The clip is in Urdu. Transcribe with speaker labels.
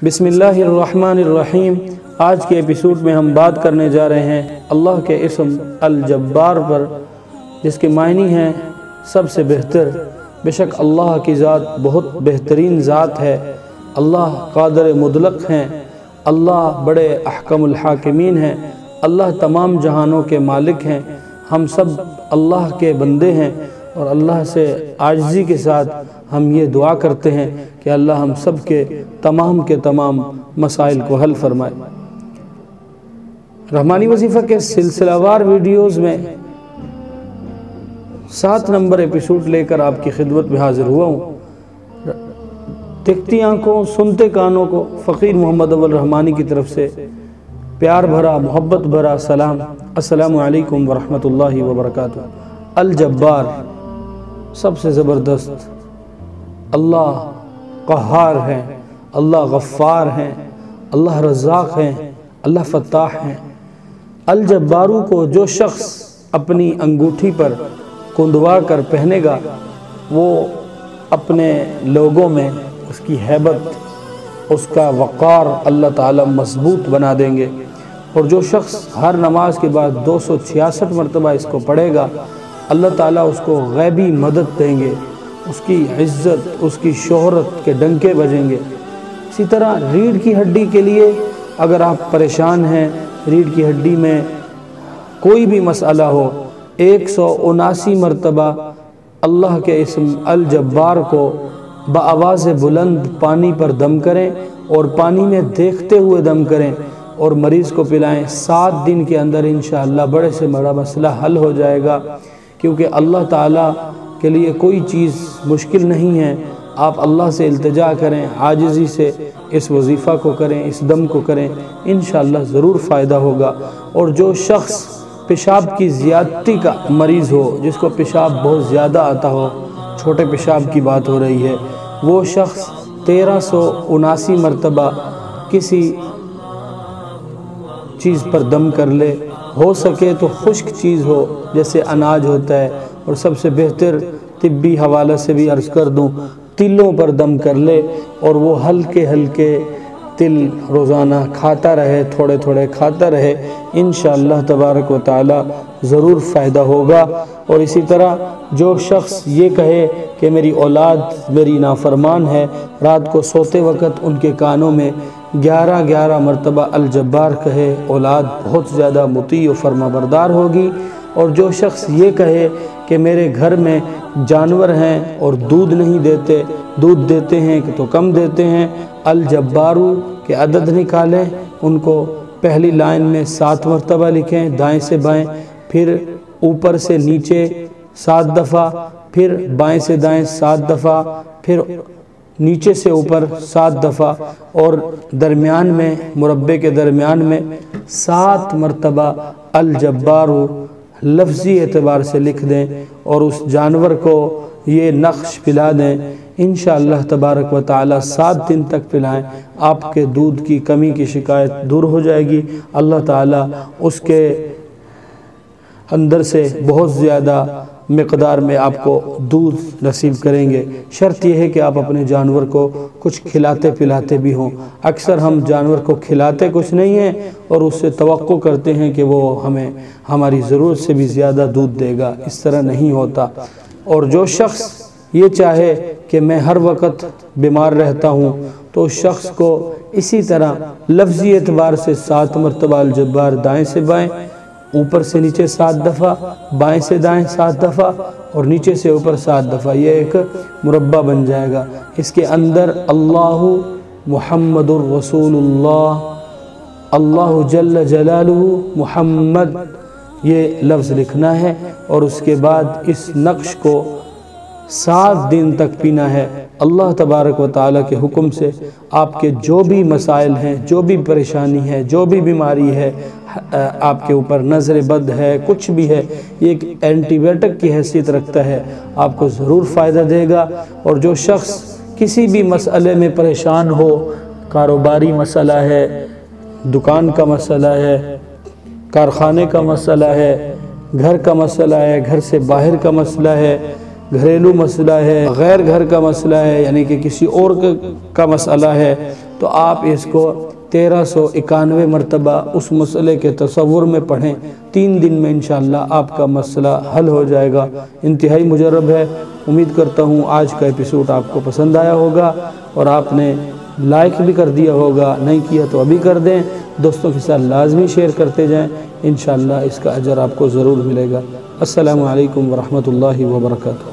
Speaker 1: بسم اللہ الرحمن الرحیم۔ آج کے ایپیسوڈ میں ہم بات کرنے جا رہے ہیں اللہ کے اسم الجبار پر، جس کے معنی ہیں سب سے بہتر۔ بے شک اللہ کی ذات بہت بہترین ذات ہے۔ اللہ قادر مطلق ہیں، اللہ بڑے احکم الحاکمین ہیں، اللہ تمام جہانوں کے مالک ہیں۔ ہم سب اللہ کے بندے ہیں اور اللہ سے عاجزی کے ساتھ ہم یہ دعا کرتے ہیں کہ اللہ ہم سب کے تمام مسائل کو حل فرمائے۔ رحمانی وظیفہ کے سلسلہ وار ویڈیوز میں 7 نمبر ایپیسوڈ لے کر آپ کی خدمت میں حاضر ہوا ہوں۔ دیکھتی آنکھوں سنتے کانوں کو فقیر محمد اول رحمانی کی طرف سے پیار بھرا محبت بھرا سلام۔ السلام علیکم ورحمۃ اللہ وبرکاتہ۔ الجبار سب سے زبردست، اللہ قہار ہیں، اللہ غفار ہیں، اللہ رزاق ہیں، اللہ فتاح ہیں۔ الجبارو کو جو شخص اپنی انگوٹھی پر کندوا کر پہنے گا، وہ اپنے لوگوں میں اس کی ہیبت، اس کا وقار اللہ تعالی مضبوط بنا دیں گے۔ اور جو شخص ہر نماز کے بعد 266 مرتبہ اس کو پڑھے گا، اللہ تعالیٰ اس کو غیبی مدد دیں گے، اس کی عزت، اس کی شہرت کے ڈنکے بجیں گے۔ اسی طرح ریڑھ کی ہڈی کے لیے اگر آپ پریشان ہیں، ریڑھ کی ہڈی میں کوئی بھی مسئلہ ہو، 179 مرتبہ اللہ کے اسم الجبار کو بآواز بلند پانی پر دم کریں اور پانی میں دیکھتے ہوئے دم کریں اور مریض کو پلائیں۔ 7 دن کے اندر انشاءاللہ بڑے سے بڑا مسئلہ حل ہو جائے گا، کیونکہ اللہ تعالیٰ کے لیے کوئی چیز مشکل نہیں ہے۔ آپ اللہ سے التجا کریں، عاجزی سے اس وظیفہ کو کریں، اس دم کو کریں، انشاءاللہ ضرور فائدہ ہوگا۔ اور جو شخص پیشاب کی زیادتی کا مریض ہو، جس کو پیشاب بہت زیادہ آتا ہو، چھوٹے پیشاب کی بات ہو رہی ہے، وہ شخص 1379 مرتبہ کسی چیز پر دم کر لے، ہو سکے تو خشک چیز ہو جیسے اناج ہوتا ہے، اور سب سے بہتر طبی حوالہ سے بھی عرض کر دوں، تلوں پر دم کر لے اور وہ ہلکے تل روزانہ کھاتا رہے، تھوڑے کھاتا رہے، انشاءاللہ تبارک و تعالی ضرور فائدہ ہوگا۔ اور اسی طرح جو شخص یہ کہے کہ میری اولاد میری نافرمان ہے، رات کو سوتے وقت ان کے کانوں میں 11 مرتبہ الجبار کہے، اولاد بہت زیادہ مطیع و فرما بردار ہوگی۔ اور جو شخص یہ کہے کہ میرے گھر میں جانور ہیں اور دودھ نہیں دیتے، دودھ دیتے ہیں کہ تو کم دیتے ہیں، الجبارو کے عدد نکالیں، ان کو پہلی لائن میں 7 مرتبہ لکھیں، دائیں سے بائیں، پھر اوپر سے نیچے 7 دفعہ، پھر بائیں سے دائیں 7 دفعہ، پھر نیچے سے اوپر 7 دفعہ، اور درمیان میں مربع کے درمیان میں 7 مرتبہ الجبارو لفظی اعتبار سے لکھ دیں اور اس جانور کو یہ نقش پلا دیں۔ انشاءاللہ تبارک و تعالی 7 دن تک پلائیں، آپ کے دودھ کی کمی کی شکایت دور ہو جائے گی۔ اللہ تعالی اس کے اندر سے بہت زیادہ مقدار میں آپ کو دودھ نصیب کریں گے۔ شرط یہ ہے کہ آپ اپنے جانور کو کچھ کھلاتے پلاتے بھی ہوں۔ اکثر ہم جانور کو کھلاتے کچھ نہیں ہیں اور اس سے توقع کرتے ہیں کہ وہ ہمیں ہماری ضرورت سے بھی زیادہ دودھ دے گا، اس طرح نہیں ہوتا۔ اور جو شخص یہ چاہے کہ میں ہر وقت بیمار رہتا ہوں، تو اس شخص کو اسی طرح لفظی اعتبار سے 7 مرتبہ الجبار دائیں سے بائیں، اوپر سے نیچے 7 دفعہ، بائیں سے دائیں 7 دفعہ اور نیچے سے اوپر 7 دفعہ، یہ ایک مربع بن جائے گا۔ اس کے اندر اللہ محمد الرسول اللہ، اللہ جل جلالہ محمد، یہ لفظ لکھنا ہے اور اس کے بعد اس نقش کو 7 دن تک پینا ہے۔ اللہ تبارک و تعالیٰ کے حکم سے آپ کے جو بھی مسائل ہیں، جو بھی پریشانی ہے، جو بھی بیماری ہے، آپ کے اوپر نظر بد ہے، کچھ بھی ہے، یہ ایک اینٹی بائیوٹک کی حیثیت رکھتا ہے، آپ کو ضرور فائدہ دے گا۔ اور جو شخص کسی بھی مسئلے میں پریشان ہو، کاروباری مسئلہ ہے، دکان کا مسئلہ ہے، کارخانے کا مسئلہ ہے، گھر کا مسئلہ ہے، گھر سے باہر کا مسئلہ ہے، گھریلو مسئلہ ہے، غیر گھر کا مسئلہ ہے، یعنی کہ کسی اور کا مسئلہ ہے، تو آپ اس کو 1391 مرتبہ اس مسئلے کے تصور میں پڑھیں، 3 دن میں انشاءاللہ آپ کا مسئلہ حل ہو جائے گا۔ انتہائی مجرب ہے۔ امید کرتا ہوں آج کا ایپیسوڈ آپ کو پسند آیا ہوگا اور آپ نے لائک بھی کر دیا ہوگا، نہیں کیا تو ابھی کر دیں، دوستوں کے ساتھ لازمی شیئر کرتے جائیں، انشاءاللہ اس کا اجر آپ کو ضرور ملے گا۔ السلام علیکم ورحمۃ اللہ وبرکاتہ۔